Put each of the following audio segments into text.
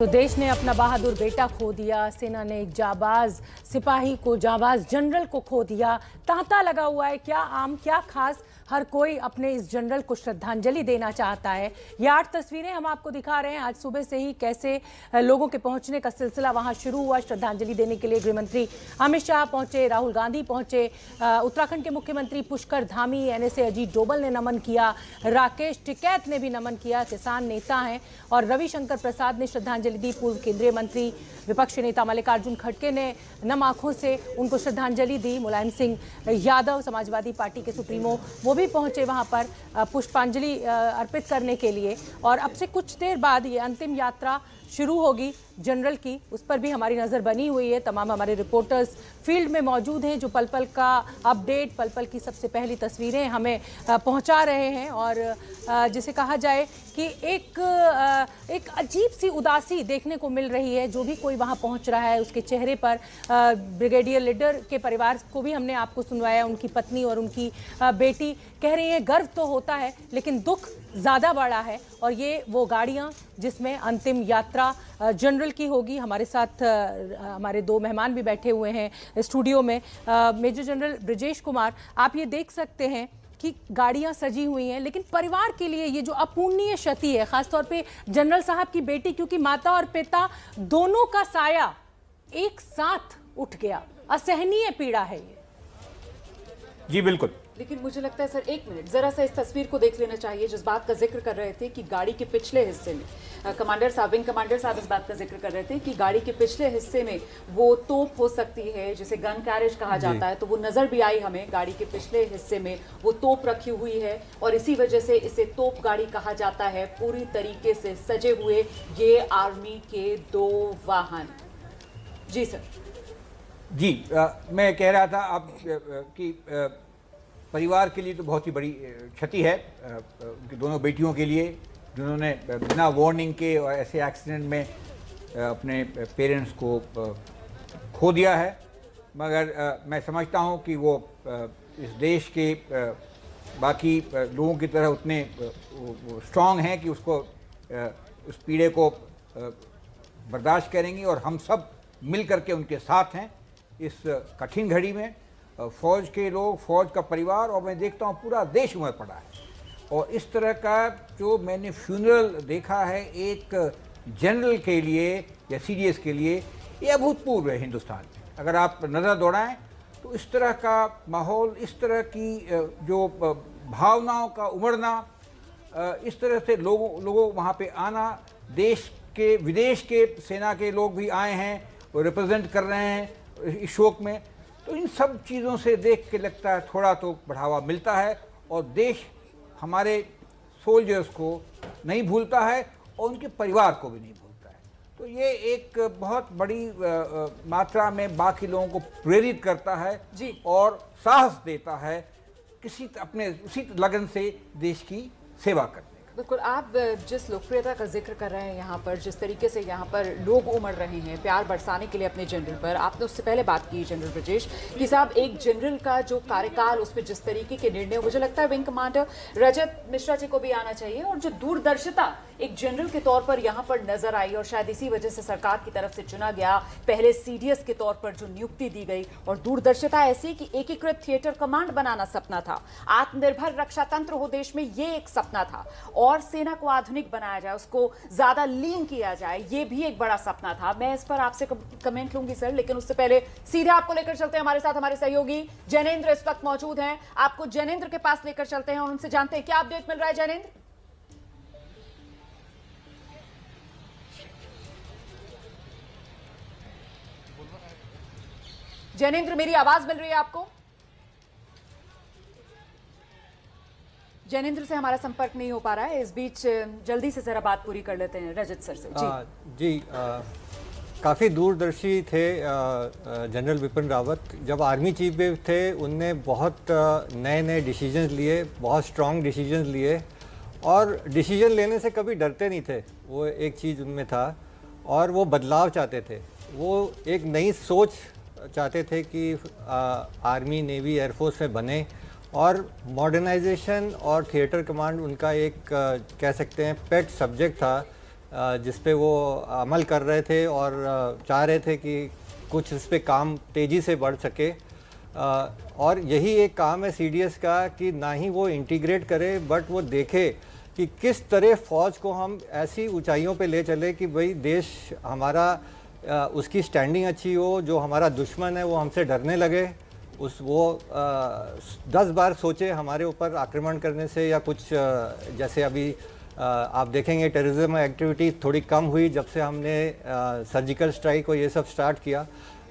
तो देश ने अपना बहादुर बेटा खो दिया, सेना ने एक जाबाज सिपाही को, जाबाज जनरल को खो दिया। तांता लगा हुआ है, क्या आम क्या खास, हर कोई अपने इस जनरल को श्रद्धांजलि देना चाहता है। ये 8 तस्वीरें हम आपको दिखा रहे हैं। आज सुबह से ही कैसे लोगों के पहुंचने का सिलसिला वहां शुरू हुआ। श्रद्धांजलि देने के लिए गृहमंत्री अमित शाह पहुंचे, राहुल गांधी पहुंचे, उत्तराखंड के मुख्यमंत्री पुष्कर धामी, एनएसए अजीत डोभाल ने नमन किया, राकेश टिकैत ने भी नमन किया, किसान नेता हैं, और रविशंकर प्रसाद ने श्रद्धांजलि दी। पूर्व केंद्रीय मंत्री विपक्ष नेता मल्लिकार्जुन खड़गे ने नम आंखों से उनको श्रद्धांजलि दी। मुलायम सिंह यादव, समाजवादी पार्टी के सुप्रीमो, वो भी पहुंचे वहां पर पुष्पांजलि अर्पित करने के लिए। और अब से कुछ देर बाद ये अंतिम यात्रा शुरू होगी जनरल की, उस पर भी हमारी नज़र बनी हुई है। तमाम हमारे रिपोर्टर्स फील्ड में मौजूद हैं जो पल पल का अपडेट, पल पल की सबसे पहली तस्वीरें हमें पहुंचा रहे हैं। और जिसे कहा जाए कि एक अजीब सी उदासी देखने को मिल रही है। जो भी कोई वहां पहुंच रहा है उसके चेहरे पर, ब्रिगेडियर लीडर के परिवार को भी हमने आपको सुनवाया, उनकी पत्नी और उनकी बेटी कह रही है गर्व तो होता है लेकिन दुख ज़्यादा बड़ा है। और ये वो गाड़ियाँ जिसमें अंतिम यात्रा जनरल की होगी। हमारे साथ हमारे 2 मेहमान भी बैठे हुए हैं स्टूडियो में। मेजर जनरल ब्रजेश कुमार, आप ये देख सकते हैं कि गाड़ियां सजी हुई हैं, लेकिन परिवार के लिए ये जो अपूर्णीय क्षति है, खासतौर पे जनरल साहब की बेटी, क्योंकि माता और पिता दोनों का साया एक साथ उठ गया, असहनीय पीड़ा है ये। जी बिल्कुल, लेकिन मुझे लगता है सर, एक मिनट जरा सा इस तस्वीर को देख लेना चाहिए। जिस बात का जिक्र कर रहे थे कि गाड़ी के पिछले हिस्से में, कमांडर साहब, विंग कमांडर साहब इस बात का जिक्र कर रहे थे कि गाड़ी के पिछले हिस्से में वो तोप हो सकती है, जिसे गन कैरेज कहा जाता है, तो वो नजर भी आई हमें। गाड़ी के पिछले हिस्से में वो तोप रखी हुई है और इसी वजह से इसे तोप गाड़ी कहा जाता है। पूरी तरीके से सजे हुए ये आर्मी के 2 वाहन। जी सर। जी मैं कह रहा था अब कि परिवार के लिए तो बहुत ही बड़ी क्षति है, उनकी दोनों बेटियों के लिए, जिन्होंने बिना वार्निंग के और ऐसे एक्सीडेंट में अपने पेरेंट्स को खो दिया है। मगर मैं समझता हूं कि वो इस देश के बाकी लोगों की तरह उतने स्ट्रांग हैं कि उसको उस पीड़े को बर्दाश्त करेंगी, और हम सब मिल करके उनके साथ हैं इस कठिन घड़ी में। फौज के लोग, फौज का परिवार, और मैं देखता हूँ पूरा देश उमड़ पड़ा है। और इस तरह का जो मैंने फ्यूनरल देखा है एक जनरल के लिए या सीडीएस के लिए, ये अभूतपूर्व है हिंदुस्तान में। अगर आप नज़र दौड़ाएं तो इस तरह का माहौल, इस तरह की जो भावनाओं का उमड़ना, इस तरह से लोगों वहाँ पे आना, देश के विदेश के सेना के लोग भी आए हैं, वो रिप्रेजेंट कर रहे हैं इस शोक में। तो इन सब चीज़ों से देख के लगता है थोड़ा तो बढ़ावा मिलता है, और देश हमारे सोल्जर्स को नहीं भूलता है और उनके परिवार को भी नहीं भूलता है। तो ये एक बहुत बड़ी मात्रा में बाकी लोगों को प्रेरित करता है जी, और साहस देता है किसी अपने उसी लगन से देश की सेवा करने। बिल्कुल, आप जिस लोकप्रियता का जिक्र कर रहे हैं यहाँ पर, जिस तरीके से यहाँ पर लोग उमड़ रहे हैं प्यार बरसाने के लिए अपने जनरल पर, आपने उससे पहले बात की जनरल ब्रजेश कि साहब एक जनरल का जो कार्यकाल, उस पर जिस तरीके के निर्णय, मुझे लगता है विंग कमांडर रजत मिश्रा जी को भी आना चाहिए। और जो दूरदर्शिता एक जनरल के तौर पर यहाँ पर नजर आई, और शायद इसी वजह से सरकार की तरफ से चुना गया, पहले सीडीएस के तौर पर जो नियुक्ति दी गई, और दूरदर्शिता ऐसी कि एकीकृत थिएटर कमांड बनाना सपना था, आत्मनिर्भर रक्षा तंत्र हो देश में, ये एक सपना था, और सेना को आधुनिक बनाया जाए, उसको ज्यादा लीन किया जाए, ये भी एक बड़ा सपना था। मैं इस पर आपसे कमेंट लूंगी सर, लेकिन उससे पहले सीधे आपको लेकर चलते हैं। हमारे साथ हमारे सहयोगी जैनेंद्र इस वक्त मौजूद हैं, आपको जैनेंद्र के पास लेकर चलते हैं और उनसे जानते हैं क्या अपडेट मिल रहा है। जैनेंद्र, जैनेंद्र मेरी आवाज मिल रही है आपको? जैनेंद्र से हमारा संपर्क नहीं हो पा रहा है। इस बीच जल्दी से जरा बात पूरी कर लेते हैं रजत सर से। जी काफ़ी दूरदर्शी थे जनरल बिपिन रावत। जब आर्मी चीफ भी थे उनने बहुत नए नए डिसीजंस लिए, बहुत स्ट्रॉन्ग डिसीजंस लिए, और डिसीजन लेने से कभी डरते नहीं थे। वो एक चीज़ उनमें था, और वो बदलाव चाहते थे। वो एक नई सोच चाहते थे कि आर्मी, नेवी, एयरफोर्स में बने, और मॉडर्नाइजेशन और थिएटर कमांड उनका एक कह सकते हैं पेट सब्जेक्ट था जिस पे वो अमल कर रहे थे और चाह रहे थे कि कुछ इस पे काम तेज़ी से बढ़ सके। और यही एक काम है CDS का कि ना ही वो इंटीग्रेट करे बट वो देखे कि किस तरह फ़ौज को हम ऐसी ऊंचाइयों पे ले चले कि भाई देश हमारा उसकी स्टैंडिंग अच्छी हो, जो हमारा दुश्मन है वो हमसे डरने लगे, वो 10 बार सोचे हमारे ऊपर आक्रमण करने से या कुछ। जैसे अभी आप देखेंगे टेररिज्म एक्टिविटी थोड़ी कम हुई जब से हमने सर्जिकल स्ट्राइक और ये सब स्टार्ट किया।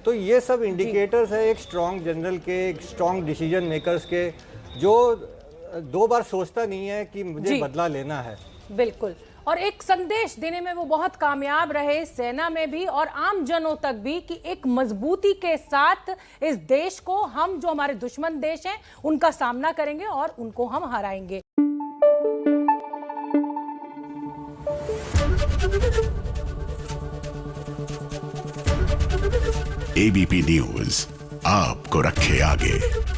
तो ये सब इंडिकेटर्स है एक स्ट्रॉन्ग जनरल के, एक स्ट्रॉन्ग डिसीजन मेकर्स के, जो 2 बार सोचता नहीं है कि मुझे बदला लेना है। बिल्कुल, और एक संदेश देने में वो बहुत कामयाब रहे, सेना में भी और आम जनों तक भी, कि एक मजबूती के साथ इस देश को, हम जो हमारे दुश्मन देश हैं उनका सामना करेंगे और उनको हम हराएंगे। ABP न्यूज़ आपको रखे आगे।